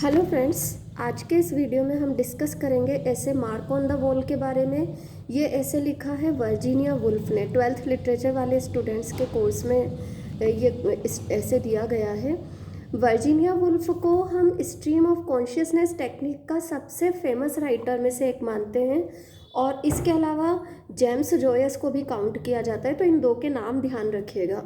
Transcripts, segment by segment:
Hello friends, आज के इस वीडियो में हम डिस्कस करेंगे ऐसे मार्क ऑन द वॉल के बारे में। ये ऐसे लिखा है वर्जीनिया वुल्फ ने। 12th लिटरेचर वाले स्टूडेंट्स के कोर्स में ये ऐसे दिया गया है। वर्जीनिया वुल्फ को हम स्ट्रीम ऑफ कॉन्शियसनेस टेक्निक का सबसे फेमस राइटर में से एक मानते हैं और इसके अलावा जेम्स जॉयस को भी काउंट किया जाता है, तो इन दो के नाम ध्यान रखिएगा।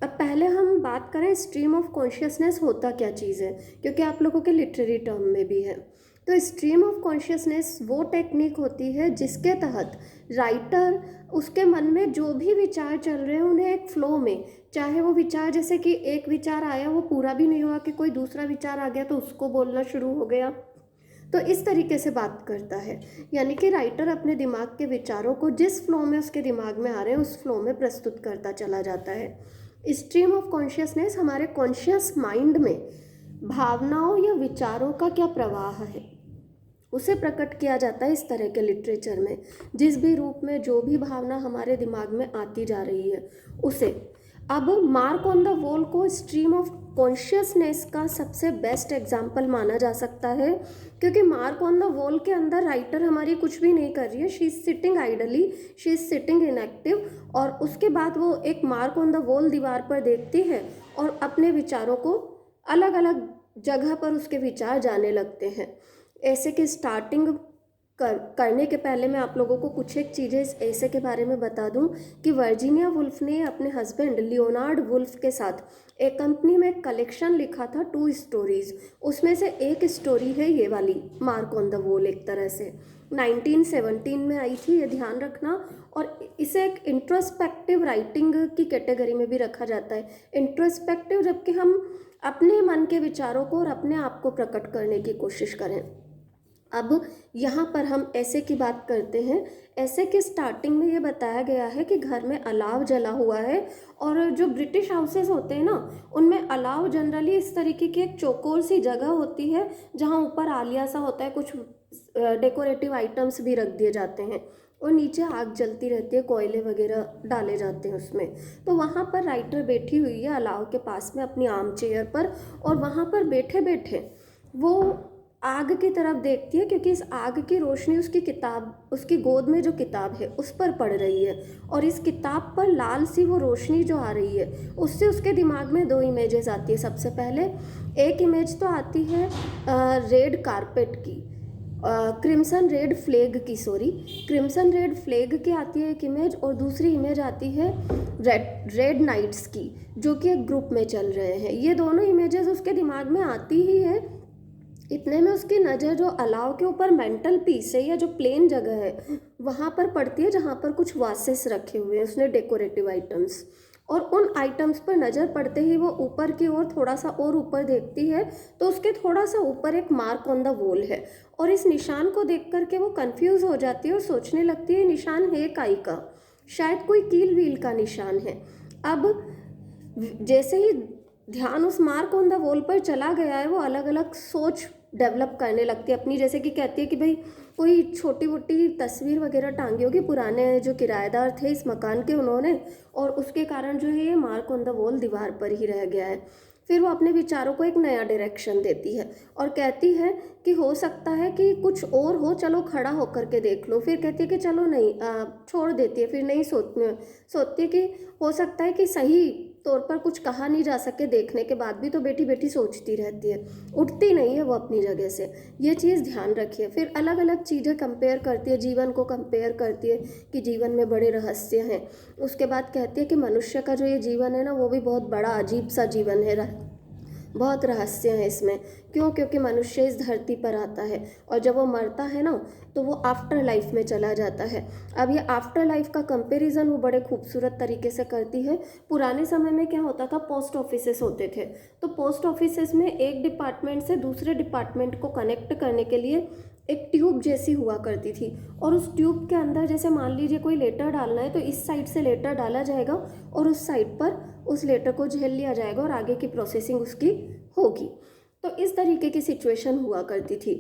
अब पहले हम बात करें स्ट्रीम ऑफ कॉन्शियसनेस होता क्या चीज़ है, क्योंकि आप लोगों के लिटरेरी टर्म में भी है। तो स्ट्रीम ऑफ कॉन्शियसनेस वो टेक्निक होती है जिसके तहत राइटर उसके मन में जो भी विचार चल रहे हैं उन्हें एक फ्लो में, चाहे वो विचार जैसे कि एक विचार आया वो पूरा भी नहीं हुआ कि कोई दूसरा विचार आ गया तो उसको बोलना शुरू हो गया, तो इस तरीके से बात करता है। यानी कि राइटर अपने दिमाग के विचारों को जिस फ्लो में उसके दिमाग में आ रहे हैं उस फ्लो में प्रस्तुत करता चला जाता है। स्ट्रीम ऑफ कॉन्शियसनेस हमारे कॉन्शियस माइंड में भावनाओं या विचारों का क्या प्रवाह है उसे प्रकट किया जाता है इस तरह के लिटरेचर में। जिस भी रूप में जो भी भावना हमारे दिमाग में आती जा रही है उसे। अब मार्क ऑन द वॉल को स्ट्रीम ऑफ कॉन्शियसनेस का सबसे बेस्ट एग्जाम्पल माना जा सकता है, क्योंकि मार्क ऑन द वॉल के अंदर राइटर हमारी कुछ भी नहीं कर रही है, she is sitting ideally, she is sitting inactive, और उसके बाद वो एक मार्क ऑन द वॉल दीवार पर देखती है और अपने विचारों को अलग अलग जगह पर उसके विचार जाने लगते हैं। ऐसे की स्टार्टिंग करने के पहले मैं आप लोगों को कुछ एक चीज़ें इस ऐसे के बारे में बता दूं कि वर्जीनिया वुल्फ ने अपने हस्बैंड लियोनार्ड वुल्फ के साथ एक कंपनी में एक कलेक्शन लिखा था 2 स्टोरीज। उसमें से एक स्टोरी है ये वाली मार्क ऑन द वॉल। एक तरह से 1917 में आई थी, ये ध्यान रखना। और इसे एक इंट्रोस्पेक्टिव राइटिंग की कैटेगरी में भी रखा जाता है। इंट्रोस्पेक्टिव जबकि हम अपने मन के विचारों को और अपने आप को प्रकट करने की कोशिश करें। अब यहाँ पर हम ऐसे की बात करते हैं। ऐसे की स्टार्टिंग में ये बताया गया है कि घर में अलाव जला हुआ है, और जो ब्रिटिश हाउसेस होते हैं ना उनमें अलाव जनरली इस तरीके की एक चौकोर सी जगह होती है जहाँ ऊपर आलिया सा होता है, कुछ डेकोरेटिव आइटम्स भी रख दिए जाते हैं और नीचे आग जलती रहती है, कोयले वगैरह डाले जाते हैं उसमें। तो वहाँ पर राइटर बैठी हुई है अलाव के पास में अपनी आर्म चेयर पर, और वहाँ पर बैठे बैठे वो आग की तरफ देखती है, क्योंकि इस आग की रोशनी उसकी किताब, उसकी गोद में जो किताब है उस पर पड़ रही है, और इस किताब पर लाल सी वो रोशनी जो आ रही है उससे उसके दिमाग में 2 इमेजेस आती है। सबसे पहले एक इमेज तो आती है रेड कारपेट की, क्रिम्सन रेड फ्लैग की, क्रिम्सन रेड फ्लैग की आती है एक इमेज, और दूसरी इमेज आती है रेड नाइट्स की जो कि एक ग्रुप में चल रहे हैं। ये दोनों इमेजेस उसके दिमाग में आती ही है। इतने में उसकी नज़र जो अलाव के ऊपर मेंटल पीस है या जो प्लेन जगह है वहाँ पर पड़ती है जहाँ पर कुछ वासेस रखे हुए हैं उसने, डेकोरेटिव आइटम्स। और उन आइटम्स पर नज़र पड़ते ही वो ऊपर की ओर थोड़ा सा और ऊपर देखती है तो उसके थोड़ा सा ऊपर एक मार्क ऑन द वॉल है, और इस निशान को देख करके वो कंफ्यूज हो जाती है और सोचने लगती है निशान है काई का, शायद कोई कील वील का निशान है। अब जैसे ही ध्यान उस मार्क ऑन द वॉल पर चला गया है वो अलग अलग सोच डेवलप करने लगती है अपनी। जैसे कि कहती है कि भाई कोई छोटी मोटी तस्वीर वगैरह टांगी होगी, पुराने जो किराएदार थे इस मकान के उन्होंने, और उसके कारण जो है ये मार्क ऑन द वॉल दीवार पर ही रह गया है। फिर वो अपने विचारों को एक नया डायरेक्शन देती है और कहती है कि हो सकता है कि कुछ और हो, चलो खड़ा होकर के देख लो। फिर कहती है कि चलो नहीं, छोड़ देती है। फिर नहीं सोचती है कि हो सकता है कि सही तौर पर कुछ कहा नहीं जा सके, देखने के बाद भी तो बैठी बैठी सोचती रहती है, उठती नहीं है वो अपनी जगह से। ये चीज़ ध्यान रखिए। फिर अलग अलग चीज़ें कंपेयर करती है, जीवन को कंपेयर करती है कि जीवन में बड़े रहस्य हैं। उसके बाद कहती है कि मनुष्य का जो ये जीवन है ना वो भी बहुत बड़ा अजीब सा जीवन है, बहुत रहस्य है इसमें। क्यों? क्योंकि मनुष्य इस धरती पर आता है और जब वो मरता है ना तो वो आफ्टर लाइफ में चला जाता है। अब ये आफ्टर लाइफ का कंपैरिजन वो बड़े खूबसूरत तरीके से करती है। पुराने समय में क्या होता था, पोस्ट ऑफिसेस होते थे, तो पोस्ट ऑफिसेस में एक डिपार्टमेंट से दूसरे डिपार्टमेंट को कनेक्ट करने के लिए एक ट्यूब जैसी हुआ करती थी, और उस ट्यूब के अंदर जैसे मान लीजिए कोई लेटर डालना है तो इस साइड से लेटर डाला जाएगा और उस साइड पर उस लेटर को झेल लिया जाएगा और आगे की प्रोसेसिंग उसकी होगी। तो इस तरीके की सिचुएशन हुआ करती थी।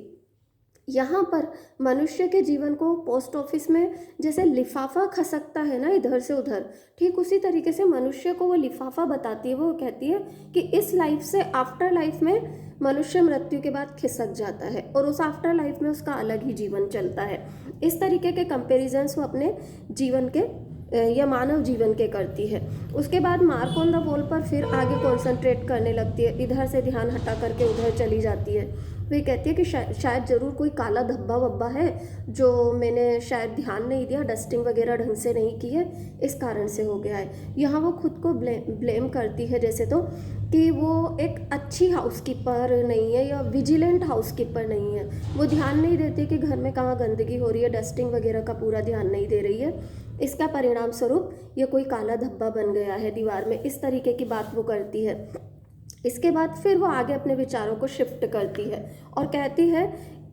यहाँ पर मनुष्य के जीवन को पोस्ट ऑफिस में जैसे लिफाफा खसकता है ना इधर से उधर, ठीक उसी तरीके से मनुष्य को वो लिफाफा बताती है। वो कहती है कि इस लाइफ से आफ्टर लाइफ में मनुष्य मृत्यु के बाद खिसक जाता है और उस आफ्टर लाइफ में उसका अलग ही जीवन चलता है। इस तरीके के कंपेरिजन्स वो अपने जीवन के या मानव जीवन के करती है। उसके बाद मार्क ऑन द वॉल पर फिर आगे कॉन्सेंट्रेट करने लगती है, इधर से ध्यान हटा करके उधर चली जाती है। वे कहती है कि शायद ज़रूर कोई काला धब्बा वब्बा है जो मैंने शायद ध्यान नहीं दिया, डस्टिंग वगैरह ढंग से नहीं की है, इस कारण से हो गया है। यहाँ वो खुद को ब्लेम करती है जैसे तो कि वो एक अच्छी हाउसकीपर नहीं है या विजिलेंट हाउसकीपर नहीं है। वो ध्यान नहीं देती कि घर में कहाँ गंदगी हो रही है, डस्टिंग वगैरह का पूरा ध्यान नहीं दे रही है। इसका परिणाम स्वरूप ये कोई काला धब्बा बन गया है दीवार में, इस तरीके की बात वो करती है। इसके बाद फिर वो आगे अपने विचारों को शिफ्ट करती है और कहती है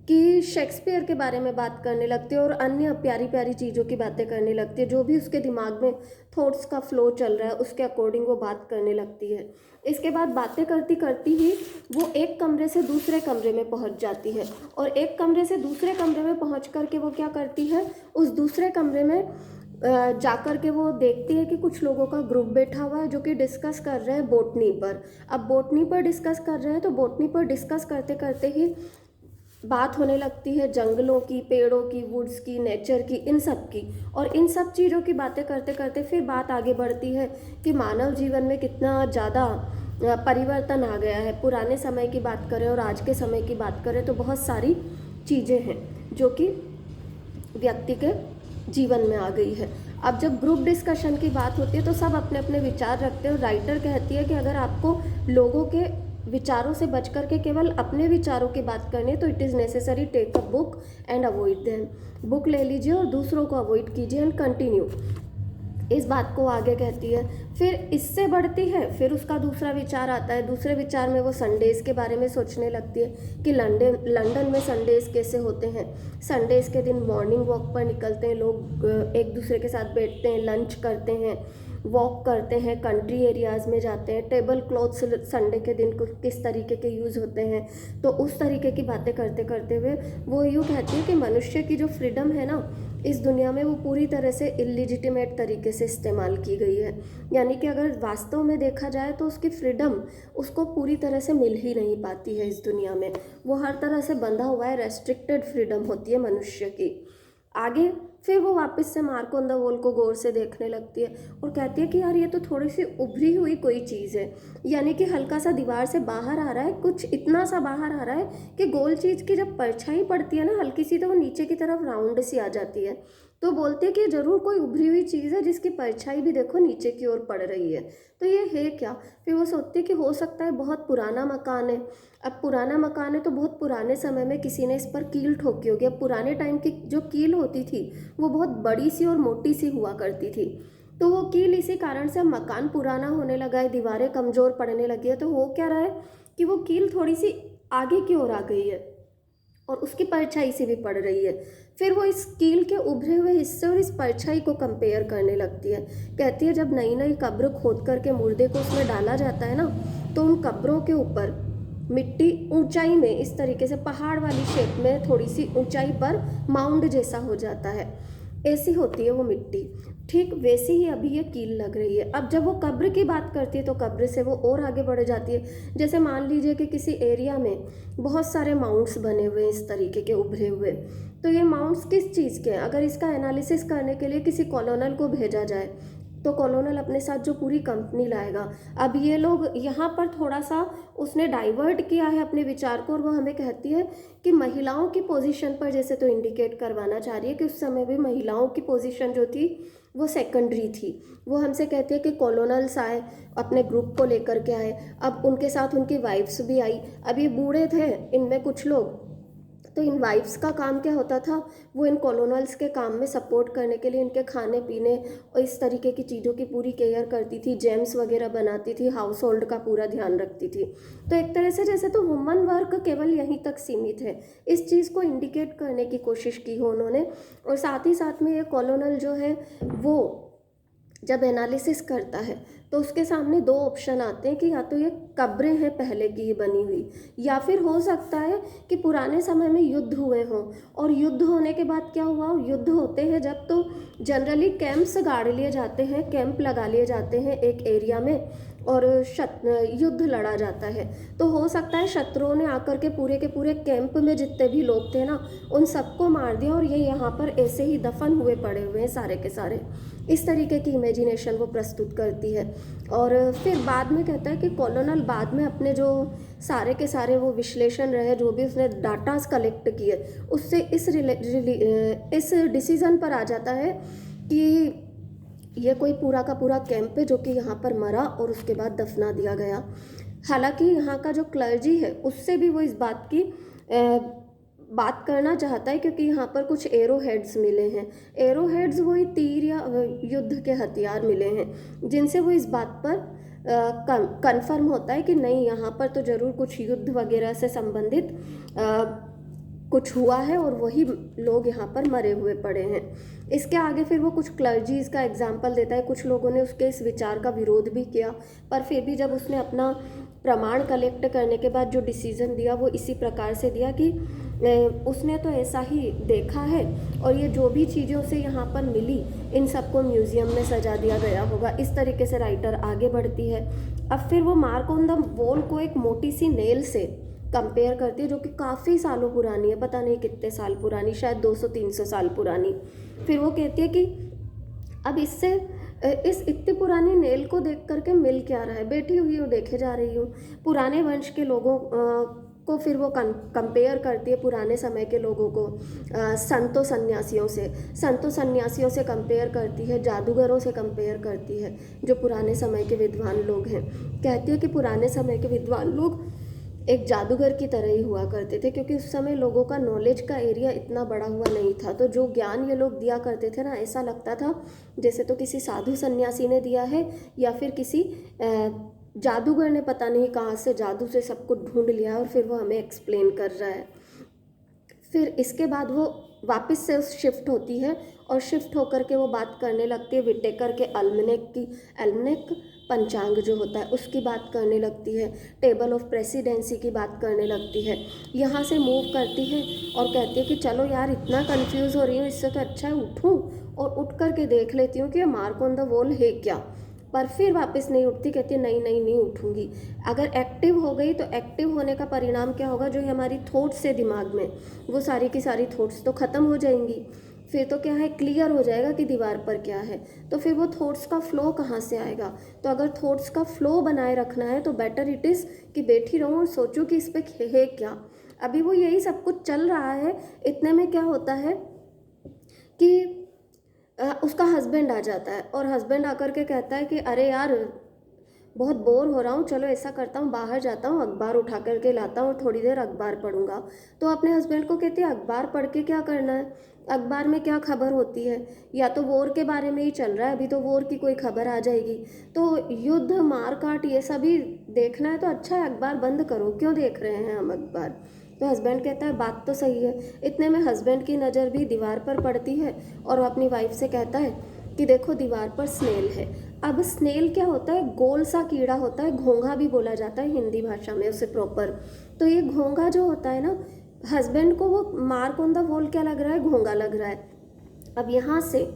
कि शेक्सपियर के बारे में बात करने लगती है और अन्य प्यारी प्यारी चीज़ों की बातें करने लगती है। जो भी उसके दिमाग में थॉट्स का फ्लो चल रहा है उसके अकॉर्डिंग वो बात करने लगती है। इसके बाद बातें करती करती ही वो एक कमरे से दूसरे कमरे में पहुंच जाती है और एक कमरे से दूसरे कमरे में पहुंच करके वो क्या करती है, उस दूसरे कमरे में जाकर के वो देखती है कि कुछ लोगों का ग्रुप बैठा हुआ है जो कि डिस्कस कर रहे हैं बॉटनी पर। अब बॉटनी पर डिस्कस कर रहे हैं तो बॉटनी पर डिस्कस करते करते ही बात होने लगती है जंगलों की, पेड़ों की, वुड्स की, नेचर की, इन सब की। और इन सब चीज़ों की बातें करते करते फिर बात आगे बढ़ती है कि मानव जीवन में कितना ज़्यादा परिवर्तन आ गया है। पुराने समय की बात करें और आज के समय की बात करें तो बहुत सारी चीज़ें हैं जो कि व्यक्ति के जीवन में आ गई है। अब जब ग्रुप डिस्कशन की बात होती है तो सब अपने अपने विचार रखते हैं और राइटर कहती है कि अगर आपको लोगों के विचारों से बच कर के केवल अपने विचारों की बात करनी है तो it is necessary take a book and avoid them. Book ले लीजिए और दूसरों को अवॉइड कीजिए एंड कंटिन्यू, इस बात को आगे कहती है। फिर इससे बढ़ती है, फिर उसका दूसरा विचार आता है। दूसरे विचार में वो संडेज़ के बारे में सोचने लगती है कि लंदन में संडेज़ कैसे होते हैं। संडेज़ के दिन मॉर्निंग वॉक पर निकलते हैं लोग, एक दूसरे के साथ बैठते हैं, लंच करते हैं, वॉक करते हैं, कंट्री एरियाज़ में जाते हैं। टेबल क्लॉथ्स संडे के दिन किस तरीके के यूज़ होते हैं, तो उस तरीके की बातें करते करते हुए वो यूँ कहती है कि मनुष्य की जो फ्रीडम है ना इस दुनिया में वो पूरी तरह से इलिजिटिमेट तरीके से इस्तेमाल की गई है। यानी कि अगर वास्तव में देखा जाए तो उसकी फ्रीडम उसको पूरी तरह से मिल ही नहीं पाती है इस दुनिया में। वो हर तरह से बंधा हुआ है, रेस्ट्रिक्टेड फ्रीडम होती है मनुष्य की। आगे फिर वो वापस से मार्क ऑन द वॉल को गौर से देखने लगती है और कहती है कि यार ये तो थोड़ी सी उभरी हुई कोई चीज़ है, यानी कि हल्का सा दीवार से बाहर आ रहा है, कुछ इतना सा बाहर आ रहा है कि गोल चीज़ की जब परछाई पड़ती है ना हल्की सी तो वो नीचे की तरफ राउंड सी आ जाती है। तो बोलते हैं कि ज़रूर कोई उभरी हुई चीज़ है जिसकी परछाई भी देखो नीचे की ओर पड़ रही है, तो ये है क्या। फिर वो सोचती है कि हो सकता है बहुत पुराना मकान है। अब पुराना मकान है तो बहुत पुराने समय में किसी ने इस पर कील ठोकी होगी। अब पुराने टाइम की जो कील होती थी वो बहुत बड़ी सी और मोटी सी हुआ करती थी, तो वो कील इसी कारण से मकान पुराना होने लगा है, दीवारें कमज़ोर पड़ने लगी है। तो हो क्या रहा है कि वो कील थोड़ी सी आगे की ओर आ गई है और उसकी परछाई से भी पड़ रही है। फिर वो इस कील के उभरे हुए हिस्से और इस परछाई को कंपेयर करने लगती है। कहती है जब नई नई कब्र खोद करके मुर्दे को उसमें डाला जाता है ना तो उन कब्रों के ऊपर मिट्टी ऊंचाई में इस तरीके से पहाड़ वाली शेप में थोड़ी सी ऊंचाई पर माउंड जैसा हो जाता है, ऐसी होती है वो मिट्टी। ठीक वैसी ही अभी ये कील लग रही है। अब जब वो कब्र की बात करती है तो कब्र से वो और आगे बढ़ जाती है। जैसे मान लीजिए कि किसी एरिया में बहुत सारे माउंट्स बने हुए हैं इस तरीके के उभरे हुए, तो ये माउंट्स किस चीज़ के हैं। अगर इसका एनालिसिस करने के लिए किसी कॉलोनल को भेजा जाए तो कॉलोनल अपने साथ जो पूरी कंपनी लाएगा। अब ये लोग यहाँ पर थोड़ा सा उसने डाइवर्ट किया है अपने विचार को और वो हमें कहती है कि महिलाओं की पोजीशन पर जैसे तो इंडिकेट करवाना चाह रही है कि उस समय भी महिलाओं की पोजीशन जो थी वो सेकेंडरी थी। वो हमसे कहते हैं कि कॉलोनल्स आए, अपने ग्रुप को लेकर के आए, अब उनके साथ उनकी वाइफ्स भी आई। अब ये बूढ़े थे इनमें कुछ लोग, तो इन वाइफ्स का काम क्या होता था, वो इन कॉलोनल्स के काम में सपोर्ट करने के लिए इनके खाने पीने और इस तरीके की चीज़ों की पूरी केयर करती थी, जेम्स वगैरह बनाती थी, हाउस होल्ड का पूरा ध्यान रखती थी। तो एक तरह से जैसे तो वुमन वर्क केवल यहीं तक सीमित है, इस चीज़ को इंडिकेट करने की कोशिश की हो उन्होंने। और साथ ही साथ में ये कॉलोनल जो है वो जब एनालिसिस करता है तो उसके सामने दो ऑप्शन आते हैं कि या तो ये कब्रें हैं पहले की बनी हुई, या फिर हो सकता है कि पुराने समय में युद्ध हुए हों। और युद्ध होने के बाद क्या हुआ, युद्ध होते हैं जब तो जनरली कैंप्स गाड़ लिए जाते हैं, कैंप लगा लिए जाते हैं एक एरिया में और युद्ध लड़ा जाता है। तो हो सकता है शत्रुओं ने आकर के पूरे कैंप में जितने भी लोग थे ना उन सबको मार दिया और ये यहाँ पर ऐसे ही दफन हुए पड़े हुए हैं सारे के सारे। इस तरीके की इमेजिनेशन वो प्रस्तुत करती है। और फिर बाद में कहता है कि कॉलोनल बाद में अपने जो सारे के सारे वो विश्लेषण रहे, जो भी उसने डाटास कलेक्ट किए, उससे इस डिसीज़न पर आ जाता है कि ये कोई पूरा का पूरा कैंप है जो कि यहाँ पर मरा और उसके बाद दफना दिया गया। हालांकि यहाँ का जो क्लर्जी है उससे भी वो इस बात की बात करना चाहता है, क्योंकि यहाँ पर कुछ एरो हेड्स मिले हैं। एरो हेड्स वही तीर या युद्ध के हथियार मिले हैं जिनसे वो इस बात पर कंफर्म होता है कि नहीं, यहाँ पर तो ज़रूर कुछ युद्ध वगैरह से संबंधित कुछ हुआ है और वही लोग यहाँ पर मरे हुए पड़े हैं। इसके आगे फिर वो कुछ क्लर्जीज़ का एग्जाम्पल देता है। कुछ लोगों ने उसके इस विचार का विरोध भी किया, पर फिर भी जब उसने अपना प्रमाण कलेक्ट करने के बाद जो डिसीज़न दिया वो इसी प्रकार से दिया कि उसने तो ऐसा ही देखा है और ये जो भी चीज़ें उसे यहाँ पर मिली इन सबको म्यूज़ियम में सजा दिया गया होगा। इस तरीके से राइटर आगे बढ़ती है। अब फिर वो मार्क ऑन द वॉल को एक मोटी सी नेल से कंपेयर करती है जो कि काफ़ी सालों पुरानी है, पता नहीं कितने साल पुरानी, शायद 200-300 साल पुरानी। फिर वो कहती है कि अब इससे इस इतनी पुरानी नेल को देख करके मिल क्या रहा है, बैठी हुई हूँ देखे जा रही हूँ पुराने वंश के लोगों को। फिर वो कंपेयर करती है पुराने समय के लोगों को संतों सन्यासियों से कंपेयर करती है, जादूगरों से कंपेयर करती है जो पुराने समय के विद्वान लोग हैं। कहती है कि पुराने समय के विद्वान लोग एक जादूगर की तरह ही हुआ करते थे, क्योंकि उस समय लोगों का नॉलेज का एरिया इतना बड़ा हुआ नहीं था। तो जो ज्ञान ये लोग दिया करते थे ना, ऐसा लगता था जैसे तो किसी साधु सन्यासी ने दिया है या फिर किसी जादूगर ने पता नहीं कहाँ से जादू से सबको ढूंढ लिया और फिर वो हमें एक्सप्लेन कर रहा है। फिर इसके बाद वो वापस से शिफ्ट होती है और शिफ्ट होकर के वो बात करने लगती है विटेकर के एल्मनेक पंचांग जो होता है उसकी बात करने लगती है, टेबल ऑफ प्रेसिडेंसी की बात करने लगती है। यहाँ से मूव करती है और कहती है कि चलो यार, इतना कंफ्यूज हो रही हूँ, इससे तो अच्छा है उठूँ और उठ कर के देख लेती हूँ कि ये मार्क ऑन द वॉल है क्या। पर फिर वापस नहीं उठती, कहती है नहीं उठूँगी। अगर एक्टिव हो गई तो एक्टिव होने का परिणाम क्या होगा, जो हमारी थॉट्स है दिमाग में वो सारी की सारी थॉट्स तो ख़त्म हो जाएंगी। फिर तो क्या है, क्लियर हो जाएगा कि दीवार पर क्या है। तो फिर वो थॉट्स का फ्लो कहाँ से आएगा। तो अगर थॉट्स का फ्लो बनाए रखना है तो बेटर इट इज़ कि बैठी रहूँ और सोचूं कि इस पर है क्या। अभी वो यही सब कुछ चल रहा है। इतने में क्या होता है कि उसका हस्बैंड आ जाता है और हस्बैंड आकर के कहता है कि अरे यार, बहुत बोर हो रहा हूँ, चलो ऐसा करता हूँ बाहर जाता हूँ, अखबार उठा करके लाता हूँ और थोड़ी देर अखबार पढ़ूंगा। तो अपने हस्बैंड को कहती है अखबार पढ़ के क्या करना है, अखबार में क्या खबर होती है, या तो वॉर के बारे में ही चल रहा है, अभी तो वॉर की कोई खबर आ जाएगी। तो युद्ध मारकाट ये सभी देखना है तो अच्छा है अखबार बंद करो, क्यों देख रहे हैं हम अखबार। तो हस्बैंड कहता है बात तो सही है। इतने में हस्बैंड की नज़र भी दीवार पर पड़ती है और वो अपनी वाइफ से कहता है कि देखो दीवार पर स्नेल है। अब स्नेल क्या होता है, गोल सा कीड़ा होता है, घोंघा भी बोला जाता है हिंदी भाषा में उसे प्रॉपर। तो ये घोंघा जो होता है ना, हस्बैंड को वो मार्क ऑन द वॉल क्या लग रहा है, घोंघा लग रहा है। अब यहाँ से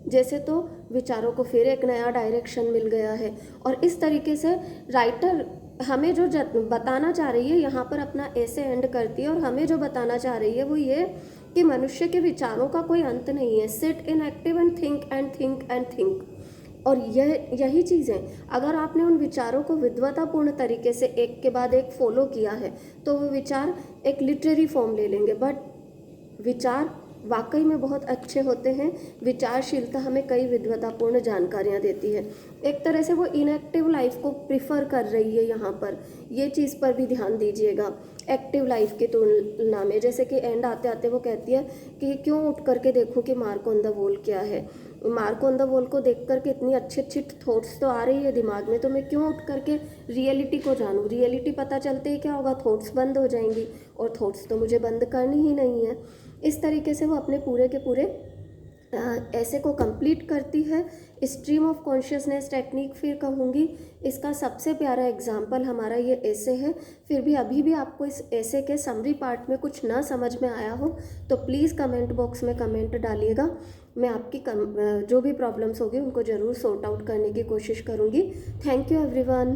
जैसे तो विचारों को फिर एक नया डायरेक्शन मिल गया है और इस तरीके से राइटर हमें जो बताना चाह रही है यहाँ पर अपना ऐसे एंड करती है। और हमें जो बताना चाह रही है वो ये कि मनुष्य के विचारों का कोई अंत नहीं है। Sit in active and think and think and think. और यही चीज़ें अगर आपने उन विचारों को विद्वतापूर्ण तरीके से एक के बाद एक फॉलो किया है तो वो विचार एक लिटरेरी फॉर्म ले लेंगे। बट विचार वाकई में बहुत अच्छे होते हैं। विचारशीलता हमें कई विद्वतापूर्ण जानकारियाँ देती है। एक तरह से वो इनएक्टिव लाइफ को प्रिफर कर रही है यहाँ पर, ये चीज़ पर भी ध्यान दीजिएगा एक्टिव लाइफ की तुलना में। जैसे कि एंड आते आते वो कहती है कि क्यों उठ करके देखूँ कि मार्क ऑन द वॉल क्या है। मार्क ऑन द वॉल को देख करके इतनी अच्छी अच्छी थॉट्स तो आ रही है दिमाग में, तो मैं क्यों उठ करके रियलिटी को जानूँ। रियलिटी पता चलते ही क्या होगा, थॉट्स बंद हो जाएंगी और थॉट्स तो मुझे बंद करनी ही नहीं है। इस तरीके से वो अपने पूरे के पूरे ऐसे को कंप्लीट करती है। स्ट्रीम ऑफ कॉन्शियसनेस टेक्निक फिर कहूँगी, इसका सबसे प्यारा एग्जाम्पल हमारा ये ऐसे है। फिर भी अभी भी आपको इस ऐसे के समरी पार्ट में कुछ ना समझ में आया हो तो प्लीज़ कमेंट बॉक्स में कमेंट डालिएगा। मैं आपकी जो भी प्रॉब्लम्स होगी उनको ज़रूर सॉर्ट आउट करने की कोशिश करूँगी। Thank you everyone.